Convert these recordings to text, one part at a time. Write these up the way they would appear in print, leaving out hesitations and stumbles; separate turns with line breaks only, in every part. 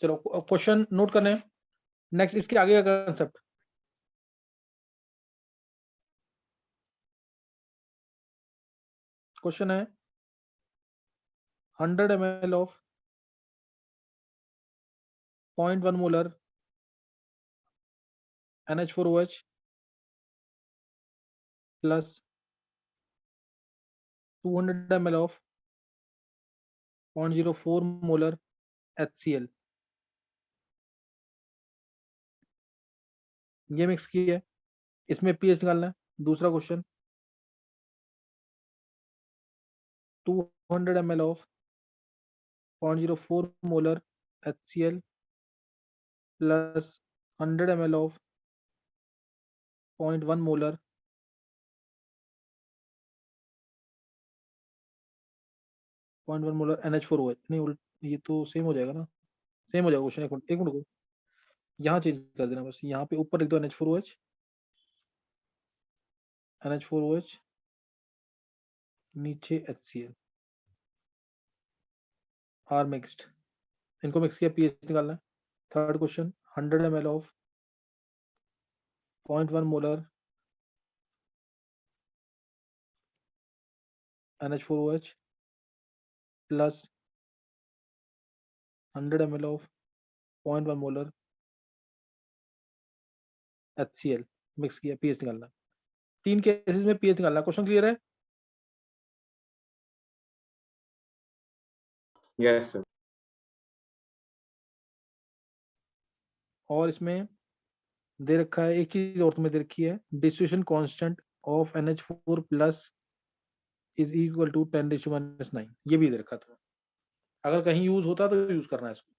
चलो question note करने हैं। नेक्स्ट इसके आगे का कंसेप्ट, क्वेश्चन है 100 ml of 0.1 molar NH4OH plus 200 ml of 0.04 molar HCl, ये मिक्स किया है, इसमें पीएच निकालना है। दूसरा question 200 ml of 0.04 molar HCl plus 100 ml of 0.1 molar NH4OH। नहीं ये तो सेम हो जाएगा ना, सेम हो जाएगा क्वेश्चन। एक मिनट को यहाँ चेंज कर देना, बस यहाँ पे ऊपर लिख दो NH4OH नीचे HCl आर मिक्स्ड, इनको मिक्स किया, पीएच निकालना है। Third question 100 ml of 0.1 molar NH4OH plus 100 ml of 0.1 molar HCl mix किया, पीएच निकालना है। तीन केसेस में पीएच निकालना है। क्वेश्चन क्लियर है?
Yes sir.
और इसमें दे रखा है, एक चीज और तुम्हें दे रखी है, distribution constant of NH4 plus is equal to 10⁻⁹, ये भी दे रखा था। अगर कहीं यूज होता तो यूज करना है इसको।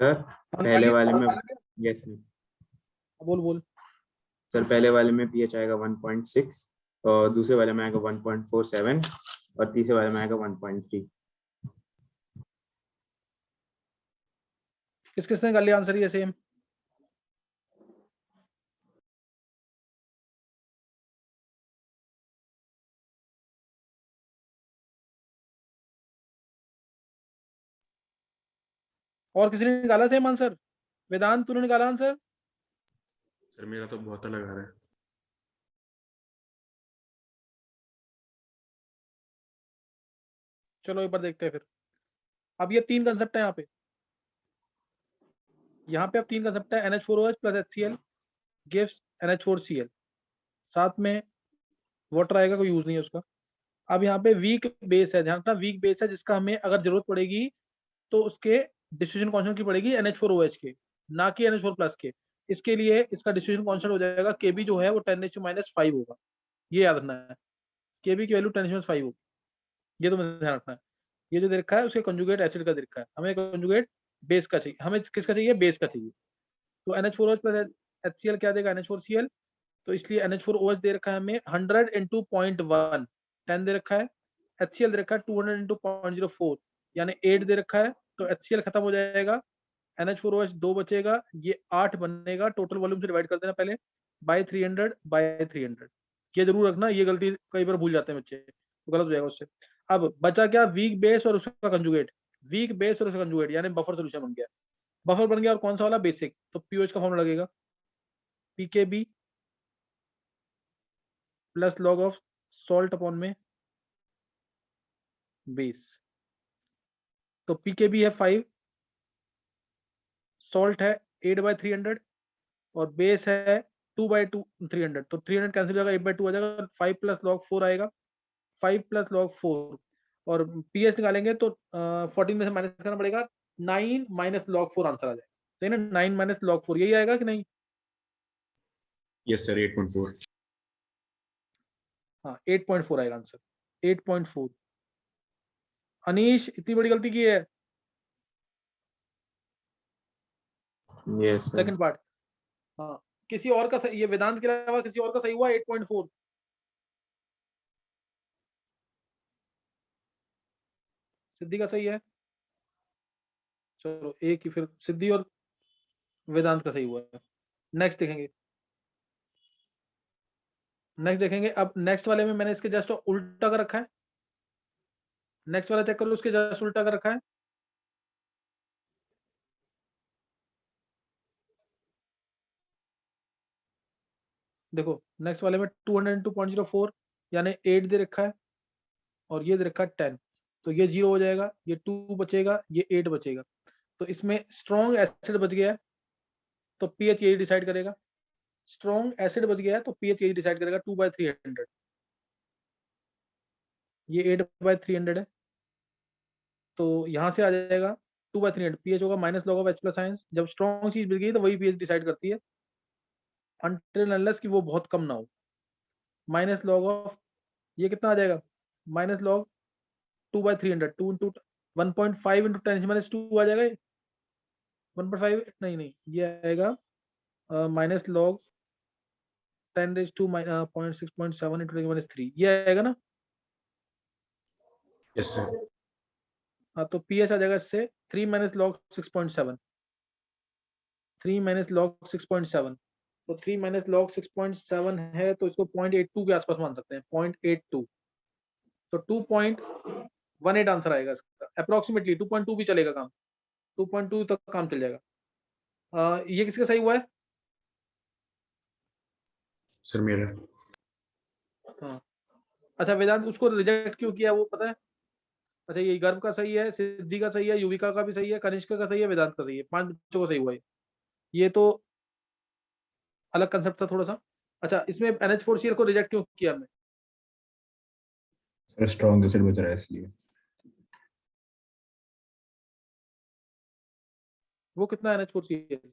सर
हाँ,
पहले
निकालिए,
वाले में,
निकाल के।
यस सर,
बोल बोल।
सर पहले वाले में पीएच आएगा 1.6, और दूसरे वाले में आएगा 1.47, और तीसरे वाले में आएगा 1.3।
किस किसने निकाल लिया आंसर ये सेम? और किसी ने निकाला सेम आंसर? वेदांत, तूने निकाला आंसर?
सर मेरा तो बहुत अलग आ रहा है।
चलो एक बार देखते हैं फिर। अब ये तीन कंसेप्ट है यहाँ पे। अब तीन कंसेप्ट है, NH4OH plus HCl gives NH4Cl। साथ में वाटर आएगा, कोई यूज नहीं है उसका। अब यहाँ पे वीक बेस है, ध्यान रखना, वीक बेस है जिसका हमें अगर जरूरत पड़ेगी तो उसके डिस्ट्रीब्यूशन कांस्टेंट की पड़ेगी NH4OH के, ना कि NH4 प्लस के। इसके लिए इसका डिस्ट्रीब्यूशन कांस्टेंट हो जाएगा Kb, जो है वो 10⁻⁵ होगा। ये याद रखना है, Kb की वैल्यू 10⁻⁵ होगी। ये तो मुझे ध्यान रखना है। ये जो दे रखा है उसके कंजुगेट एसिड का दे रखा है, हमें कंजुगेट बेस का चाहिए। हमें किसका चाहिए? बेस का चाहिए। तो NH4OH प्लस HCl क्या देगा? NH4Cl। तो इसलिए NH4OH दे रखा है हमें 100 इंटू 0.1, 10 दे रखा है। HCl दे रखा है 200 इंटू 0.04, यानी 8 दे रखा है। तो HCl खत्म हो जाएगा, NH4OH 2 बचेगा, ये 8 बनेगा। टोटल वॉल्यूम से डिवाइड कर देना पहले बाय 300/300। ये जरूर रखना, ये गलती कई बार भूल जाते हैं बच्चे, तो गलत हो जाएगा उससे। अब बचा क्या? वीक बेस और उसका कंजुगेट। वीक बेस और उसका कंजुगेट यानी बफर सोल्यूशन बन गया। बफर बन गया, और कौन सा वाला? बेसिक। तो पीओएच का फॉर्मूला लगेगा pKb plus log of salt upon में बेस। तो पीकेबी है 5, सॉल्ट है 8/300, और बेस है 2/300। तो 300 कैंसिल हो जाएगा, 8/2 आ जाएगा। 5 प्लस लॉग 4 आएगा, 5 प्लस लॉग 4। और पीएच निकालेंगे तो 14 में से माइनस करना पड़ेगा, 9 माइनस लॉग 4 आंसर आ जाएगा। सही ना? 9 माइनस लॉग 4 यही आएगा कि नहीं?
Yes sir 8.4।
हाँ, 8.4 आएगा आंसर, 8.4। अनीश, इतनी बड़ी गलती की है।
Yes sir.
Second part. हाँ, किसी और का ये वेदांत के अलावा किसी और का सही हुआ 8.4? सिद्धि का सही है। चलो एक ही, फिर सिद्धि और वेदांत का सही हुआ है। नेक्स्ट देखेंगे, नेक्स्ट देखेंगे। अब नेक्स्ट वाले में मैंने इसके जस्ट उल्टा कर रखा है। नेक्स्ट वाला चेक करो, उसके जस्ट उल्टा कर रखा है। देखो नेक्स्ट वाले में 200 इंटू 0.04 यानी 8 दे रखा है, और ये दे रखा है 10। तो ये 0 हो जाएगा, ये 2 बचेगा, ये 8 बचेगा। तो इसमें स्ट्रॉन्ग एसिड बच गया है, तो पीएच यही डिसाइड करेगा। स्ट्रॉन्ग एसिड बच गया है तो पीएच यही डिसाइड करेगा, 2/300। ये 8/300 है, तो यहाँ से आ जाएगा 2/300। पीएच होगा minus log of H plus ions. जब स्ट्रॉन्ग चीज मिल गई तो वही पीएच डिसाइड करती है, अनटिल अनलेस कि वो बहुत कम ना हो। माइनस लॉग ऑफ, ये कितना आ जाएगा? माइनस लॉग 2/300, 2 इंटू 1.5 इंटू 10⁻² आ जाएगा। 1.5 नहीं नहीं, ये आएगा माइनस लॉग 10⁻⁻6.7 इंटू 10⁻3, ये आएगा ना?
Yes sir.
हाँ, तो पीएच आ जाएगा इससे 3 माइनस लॉग 6.7, 3 माइनस लॉग 6.7। तो 3 माइनस लॉग 6.7 है, तो इसको 0.82 के आसपास मान सकते हैं, 0.82। तो 2.18 आंसर आएगा इसका अप्रोक्सीमेटली। 2.2 भी चलेगा काम, 2.2 तक काम चल जाएगा। ये किसका सही हुआ है?
सर मेरा।
हाँ। अच्छा, वेदांत उसको रिजेक्ट क्यों किया वो पता है? अच्छा, ये गर्भ का सही है, सिद्धि का सही है, युविका का भी सही है, कनिष्का का सही है, वेदांत का सही है, 5 बच्चों का सही हुआ है। ये तो अलग कंसेप्ट था थोड़ा सा। अच्छा, इसमें NH4Cl को रिजेक्ट क्यों किया हमने?
सर स्ट्रॉन्ग एसिड बच रहा है इसलिए।
वो कितना है NH4Cl?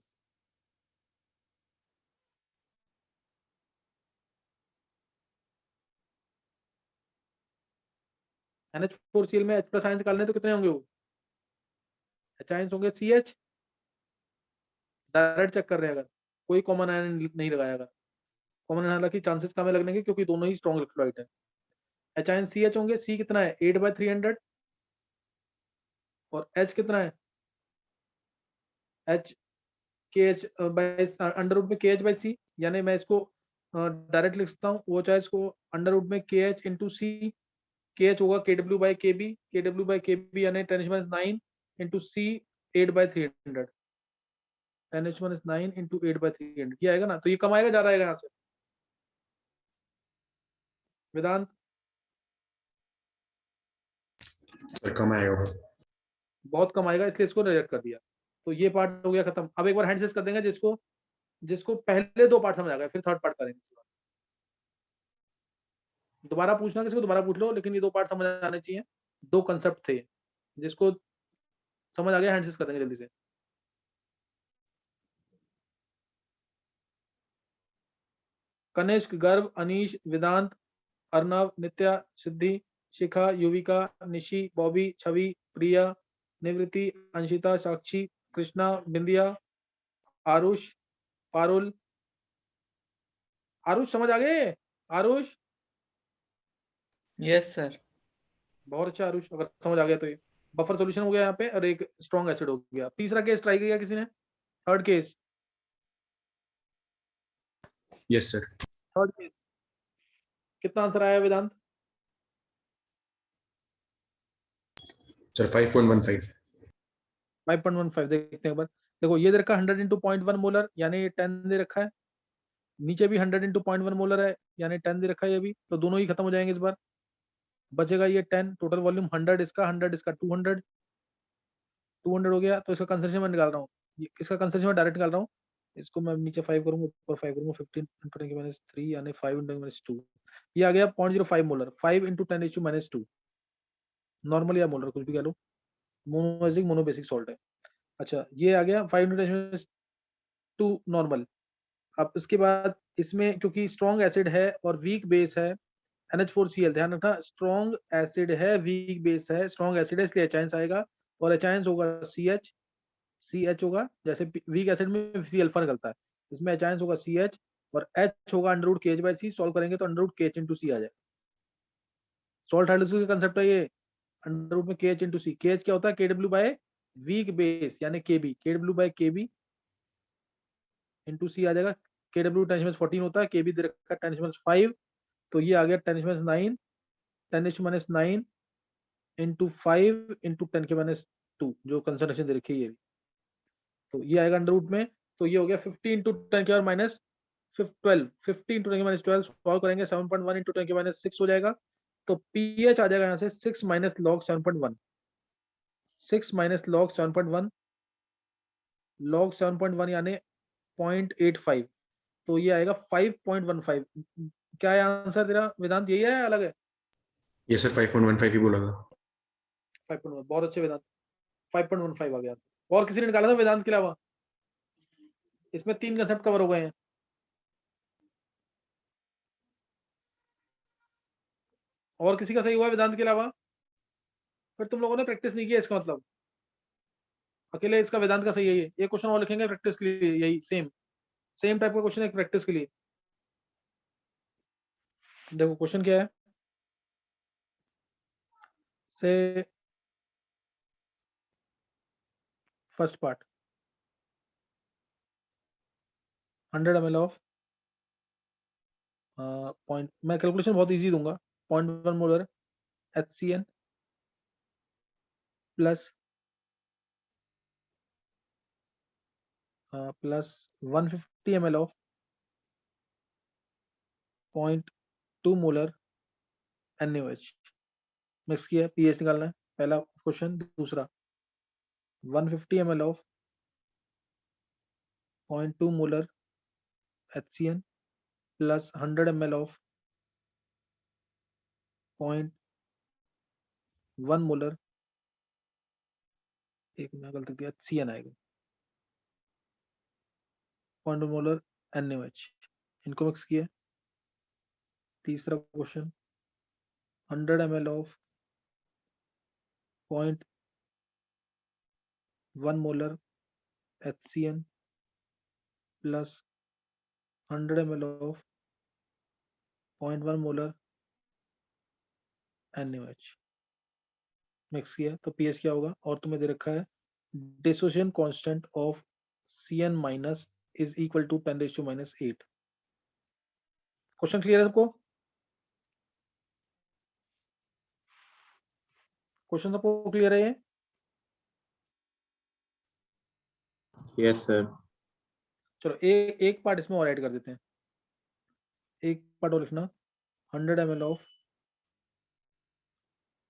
NH4Cl में H प्लस आयंस निकालने तो कितने होंगे वो? H आयंस होंगे CH, डायरेक्ट चेक कर रहे हैं अगर कोई कॉमन आयन नहीं लगाया अगर कॉमन आयन, हालांकि चांसेस कम है लगने के क्योंकि दोनों ही स्ट्रॉन्ग इलेक्ट्रोलाइट है। एच आयन सी एच होंगे, सी कितना है 8/300 और एच कितना है एच के एच बाई अंडर रूट में के एच बाई सी, यानी मैं इसको डायरेक्ट लिख सकता हूँ, वो चाहे इसको अंडर रूट में के एच इंटू सी, के एच होगा के डब्ल्यू बाई के बी यानी 10⁻9 इंटू सी 8/300, 10⁻9 इंटू 8/300 ये आएगा ना, तो ये कम आएगा ज्यादा आएगा यहाँ से वेदांत?
सर कम आएगा वो।
बहुत कम आएगा, इसलिए इसको रिजेक्ट कर दिया। तो ये पार्ट हो गया खत्म। अब एक बार हैंड कर देंगे जिसको जिसको पहले दो पार्ट समझ आ गए, फिर थर्ड पार्ट करेंगे। दोबारा पूछना किसी को, दोबारा पूछ लो, लेकिन ये दो पार्ट समझ आने चाहिए। दो कंसेप्ट थे, जिसको समझ आ गया हैंड कर देंगे जल्दी से। कनिष्क, गर्भ, अनीश, वेदांत, अर्नव, नित्या, सिद्धि, शिखा, युविका, निशी, बॉबी, छवि, प्रिया, निवृत्ति, अंशिता, साक्षी, कृष्णा, बिंदिया, आरुष, पारुल। आरुष समझ आ गए? Aarush
yes sir.
बहुत अच्छा आरुष, अगर समझ आ गया तो ये बफर सॉल्यूशन हो गया यहाँ पे और एक स्ट्रॉन्ग एसिड हो गया। तीसरा केस ट्राई किया किसी ने? Third case,
yes sir.
Third case कितना आंसर आया वेदांत?
सर 5.15।
5.15 देखते हैं एक बार। देखो ये दे रखा है 100 इंटू 0.1 मोलर यानी 10 दे रखा है, नीचे भी 100 इंटू 0.1 मोलर है यानी 10 दे रखा है ये भी, तो दोनों ही खत्म हो जाएंगे इस बार। बचेगा ये 10, टोटल वॉल्यूम 100 इसका 200 200 हो गया। तो इसका कंसेंट्रेशन मैं निकाल रहा हूँ, इसका कंसेंट्रेशन मैं डायरेक्ट निकाल रहा हूँ। इसको मैं नीचे 5 करूंगा, ऊपर 5 करूंगा, 15 इंटू 10⁻³ यानी 5 इंटू 10⁻²। ये आ गया 0.05 मोलर, 5 इंटू 10⁻²। नॉर्मल या मोलर कुछ भी कह लो, मोनोएसिडिक मोनोबेसिक सॉल्ट है। अच्छा ये आ गया 5 इंटू 10⁻² नॉर्मल। अब इसके बाद इसमें क्योंकि स्ट्रॉन्ग एसिड है और वीक बेस है, NH4Cl, ध्यान रखना स्ट्रॉन्ग एसिड है वीक बेस है, स्ट्रॉन्ग एसिड है इसलिए एचाइंस आएगा और एचाइंस होगा CH होगा, जैसे वीक एसिड में सी अल्फा निकलता है, इसमें एचाइंस होगा CH और H होगा under root KH by c. Solve करेंगे तो under root KH into c आ जाएगा। सॉल्ट हाइड्रोलिसिस का कंसेप्ट है ये, अंडर रूट में KH इंटू सी। KH क्या होता है KW बाय वीक बेस यानी KB, KW बाय KB इंटू सी आ जाएगा। KW 10⁻14 होता है, KB दे रखा है 10⁻5, तो ये आ गया 10⁻9, 10⁻9 इंटू 5 इंटू 10⁻², जो कंसंट्रेशन दे रखी है ये, तो ये आएगा अंडर रूट में। तो ये हो गया 50 इंटू 10⁻12, 50 इंटू 10⁻12 सॉल्व करेंगे 7.1 इंटू 10⁻6 हो जाएगा। तो पीएच आ जाएगा यहाँ से 6 minus log 7.1, 6 minus log 7.1, log 7.1 यानी 0.85, तो ये आएगा 5.15। क्या है आंसर तेरा वेदांत, यही है अलग है?
यस सर 5.15 ही बोला था।
5.1, बहुत अच्छे वेदांत, 5.15 आ गया। और किसी ने निकाला था वेदांत के अलावा? इसमें 3 कंसेप्ट कवर हो गए हैं। और किसी का सही हुआ है वेदांत के अलावा? फिर तुम लोगों ने प्रैक्टिस नहीं किया इसका मतलब, अकेले इसका वेदांत का सही है ये। एक क्वेश्चन और लिखेंगे प्रैक्टिस के लिए, यही सेम सेम टाइप का क्वेश्चन है प्रैक्टिस के लिए। देखो क्वेश्चन क्या है, से first part 100 ml of point, मैं कैलकुलेशन बहुत इजी दूंगा, 0.1 molar HCN plus 150 ml of 0.2 molar NaOH mix किया, पीएच निकालना है पहला क्वेश्चन। दूसरा 150 ml of 0.2 molar HCN plus 100 ml of 0.1 molar, एक मैं गलती किया HCN आएगा, 0.2 मोलर NaOH, इनको मिक्स किया। तीसरा question 100 ml of 0.1 molar HCN plus 100 ml of 0.1 molar NaOH mix किया तो pH क्या होगा? और तुम्हें दे रखा है dissociation constant of CN minus is equal to 10⁻⁸। Question clear है सबको? क्वेश्चन सबको क्लियर है ये?
Yes sir.
चलो एक पार्ट इसमें और ऐड कर देते हैं। एक पार्ट और लिखना 100 ml of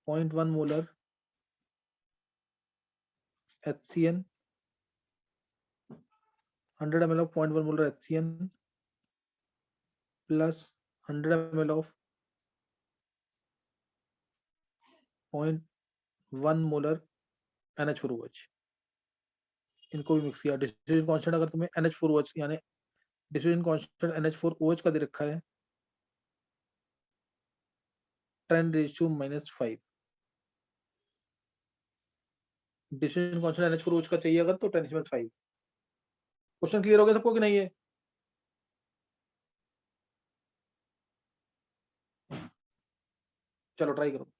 0.1 molar HCN 100 ml of 0.1 molar HCN plus 100 ml of 0.1 molar NH4OH इनको भी मिक्स किया। डिस्ट्रीब्यूशन कांस्टेंट अगर तुम्हें NH4OH यानी डिस्ट्रीब्यूशन कांस्टेंट NH4OH का दे रखा है 10⁻⁵ डिस्ट्रीब्यूशन कांस्टेंट NH4OH का चाहिए अगर तो 10⁻⁵। क्वेश्चन क्लियर हो गया सबको कि नहीं है? चलो ट्राई करो।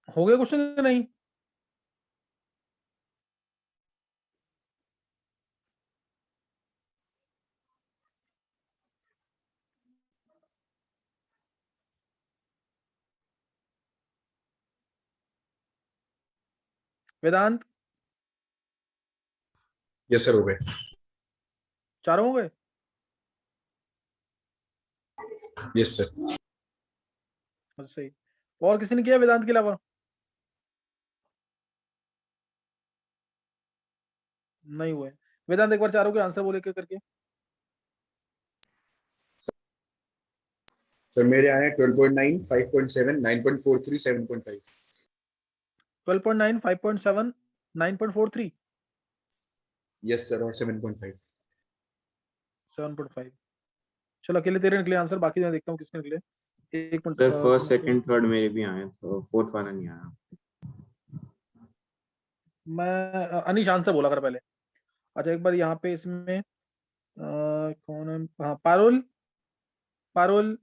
हो गया क्वेश्चन या नहीं? वेदांत
यस सर हो गए।
चारों हो गए?
Yes sir.
अच्छा सही। और किसी ने किया वेदांत के अलावा? नहीं हुए। वेदांत एक बार चारों के आंसर बोले क्या करके।
सर मेरे आए 12.9, 5.7, 9.43, 7.5।
12.9, 5.7, 9.43,
यस सर और 7.5।
7.5। चलो अकेले तेरे निकले आंसर, बाकी मैं देखता हूँ किसके निकले। एक minute
sir first second third मेरे भी आए, तो फोर्थ वाला नहीं आया।
मैं अनीश आंसर बोला कर पहले। अच्छा एक बार यहाँ पे इसमें कौन है? हाँ पारुल। Parul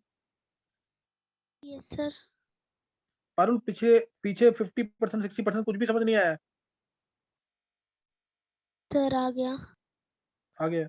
yes sir.
पारुल पीछे पीछे 50%, 60% कुछ भी समझ नहीं आया।
सर आ गया।
आ गया।